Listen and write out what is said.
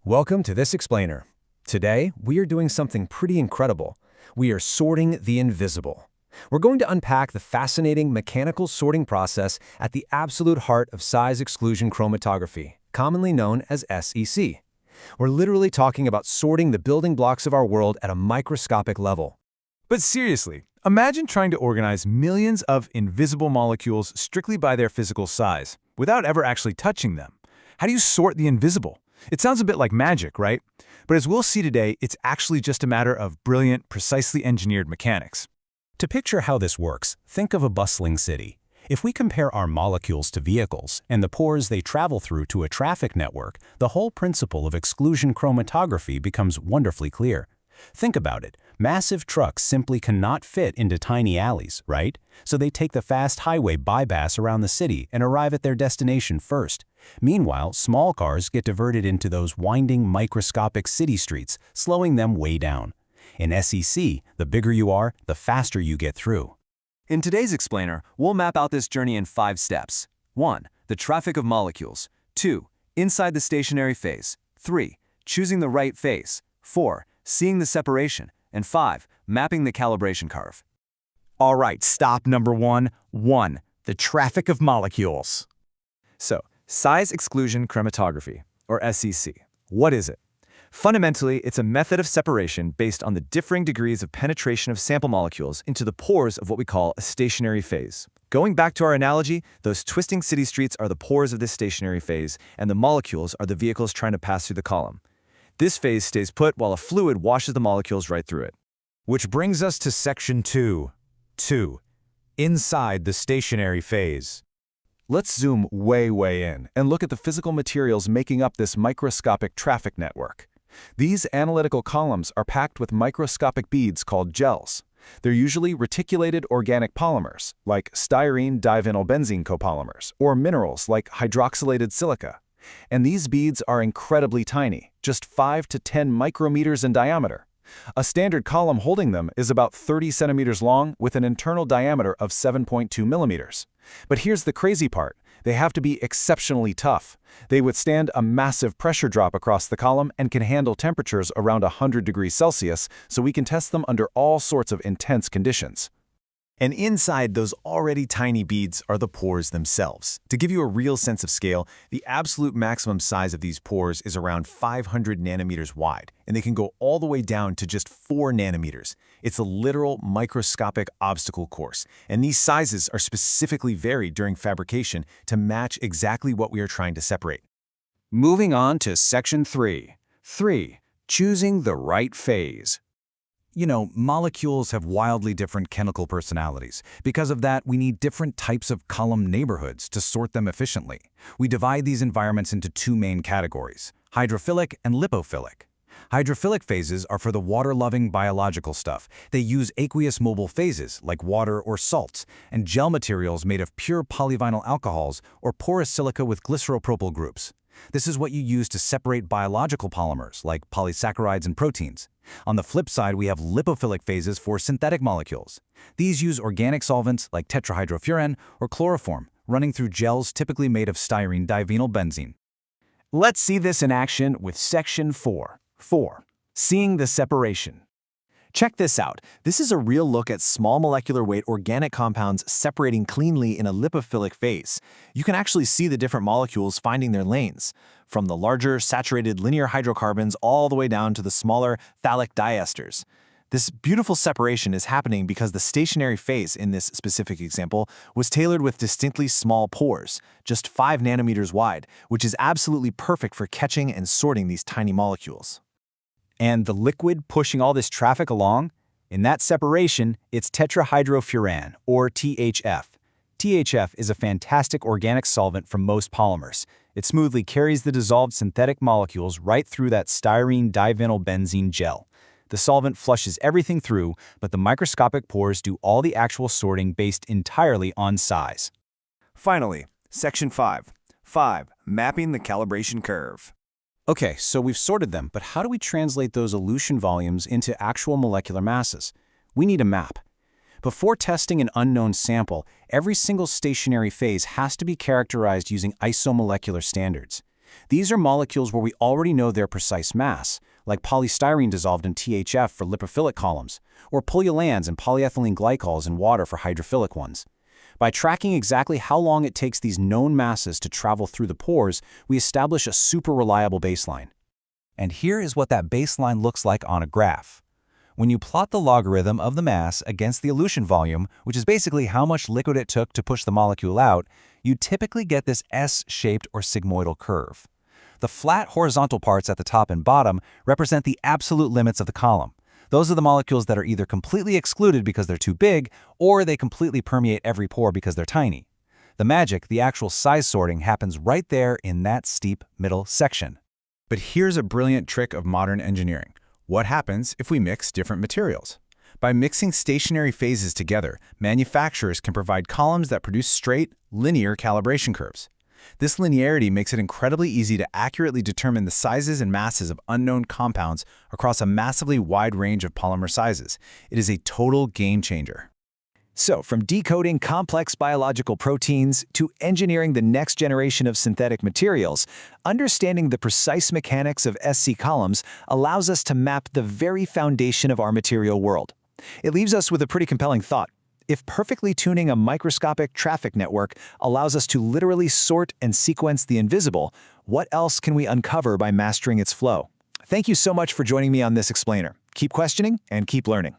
Welcome to This Explainer. Today, we are doing something pretty incredible. We are sorting the invisible. We're going to unpack the fascinating mechanical sorting process at the absolute heart of size exclusion chromatography, commonly known as SEC. We're literally talking about sorting the building blocks of our world at a microscopic level. But seriously, imagine trying to organize millions of invisible molecules strictly by their physical size, without ever actually touching them. How do you sort the invisible? It sounds a bit like magic, right? But as we'll see today, it's actually just a matter of brilliant, precisely engineered mechanics. To picture how this works, think of a bustling city. If we compare our molecules to vehicles and the pores they travel through to a traffic network, the whole principle of exclusion chromatography becomes wonderfully clear. Think about it. Massive trucks simply cannot fit into tiny alleys, right? So they take the fast highway bypass around the city and arrive at their destination first. Meanwhile, small cars get diverted into those winding microscopic city streets, slowing them way down. In SEC, the bigger you are, the faster you get through. In today's explainer, we'll map out this journey in 5 steps. 1. The traffic of molecules. 2. Inside the stationary phase. 3. Choosing the right phase. 4. Seeing the separation. And 5. Mapping the calibration curve. All right, stop number 1. The traffic of molecules. So, size exclusion chromatography, or SEC. What is it? Fundamentally, it's a method of separation based on the differing degrees of penetration of sample molecules into the pores of what we call a stationary phase. Going back to our analogy, those twisting city streets are the pores of this stationary phase, and the molecules are the vehicles trying to pass through the column. This phase stays put while a fluid washes the molecules right through it. Which brings us to section 2. Inside the stationary phase. Let's zoom way in and look at the physical materials making up this microscopic traffic network. These analytical columns are packed with microscopic beads called gels. They're usually reticulated organic polymers, like styrene divinylbenzene copolymers, or minerals like hydroxylated silica. And these beads are incredibly tiny, just 5 to 10 micrometers in diameter. A standard column holding them is about 30 centimeters long with an internal diameter of 7.2 millimeters. But here's the crazy part. They have to be exceptionally tough. They withstand a massive pressure drop across the column and can handle temperatures around 100 degrees Celsius, so we can test them under all sorts of intense conditions. And inside those already tiny beads are the pores themselves. To give you a real sense of scale, the absolute maximum size of these pores is around 500 nanometers wide, and they can go all the way down to just 4 nanometers. It's a literal microscopic obstacle course, and these sizes are specifically varied during fabrication to match exactly what we are trying to separate. Moving on to section 3. Choosing the right phase. You know, molecules have wildly different chemical personalities. Because of that, we need different types of column neighborhoods to sort them efficiently. We divide these environments into 2 main categories: hydrophilic and lipophilic. Hydrophilic phases are for the water-loving biological stuff. They use aqueous mobile phases, like water or salts, and gel materials made of pure polyvinyl alcohols or porous silica with glyceropropyl groups. This is what you use to separate biological polymers, like polysaccharides and proteins. On the flip side, we have lipophilic phases for synthetic molecules. These use organic solvents like tetrahydrofuran or chloroform, running through gels typically made of styrene divinylbenzene. Let's see this in action with section 4. Seeing the separation. Check this out. This is a real look at small molecular weight organic compounds separating cleanly in a lipophilic phase. You can actually see the different molecules finding their lanes, from the larger saturated linear hydrocarbons all the way down to the smaller phthalic diesters. This beautiful separation is happening because the stationary phase in this specific example was tailored with distinctly small pores, just 5 nanometers wide, which is absolutely perfect for catching and sorting these tiny molecules. And the liquid pushing all this traffic along? In that separation, it's tetrahydrofuran, or THF. THF is a fantastic organic solvent for most polymers. It smoothly carries the dissolved synthetic molecules right through that styrene divinylbenzene gel. The solvent flushes everything through, but the microscopic pores do all the actual sorting based entirely on size. Finally, section 5. Mapping the calibration curve. Okay, so we've sorted them, but how do we translate those elution volumes into actual molecular masses? We need a map. Before testing an unknown sample, every single stationary phase has to be characterized using isomolecular standards. These are molecules where we already know their precise mass, like polystyrene dissolved in THF for lipophilic columns, or polyolans and polyethylene glycols in water for hydrophilic ones. By tracking exactly how long it takes these known masses to travel through the pores, we establish a super reliable baseline. And here is what that baseline looks like on a graph. When you plot the logarithm of the mass against the elution volume, which is basically how much liquid it took to push the molecule out, you typically get this S-shaped or sigmoidal curve. The flat horizontal parts at the top and bottom represent the absolute limits of the column. Those are the molecules that are either completely excluded because they're too big, or they completely permeate every pore because they're tiny. The magic, the actual size sorting, happens right there in that steep middle section. But here's a brilliant trick of modern engineering. What happens if we mix different materials? By mixing stationary phases together, manufacturers can provide columns that produce straight, linear calibration curves. This linearity makes it incredibly easy to accurately determine the sizes and masses of unknown compounds across a massively wide range of polymer sizes. It is a total game changer. So, from decoding complex biological proteins to engineering the next generation of synthetic materials, understanding the precise mechanics of SC columns allows us to map the very foundation of our material world. It leaves us with a pretty compelling thought. If perfectly tuning a microscopic traffic network allows us to literally sort and sequence the invisible, what else can we uncover by mastering its flow? Thank you so much for joining me on this explainer. Keep questioning and keep learning.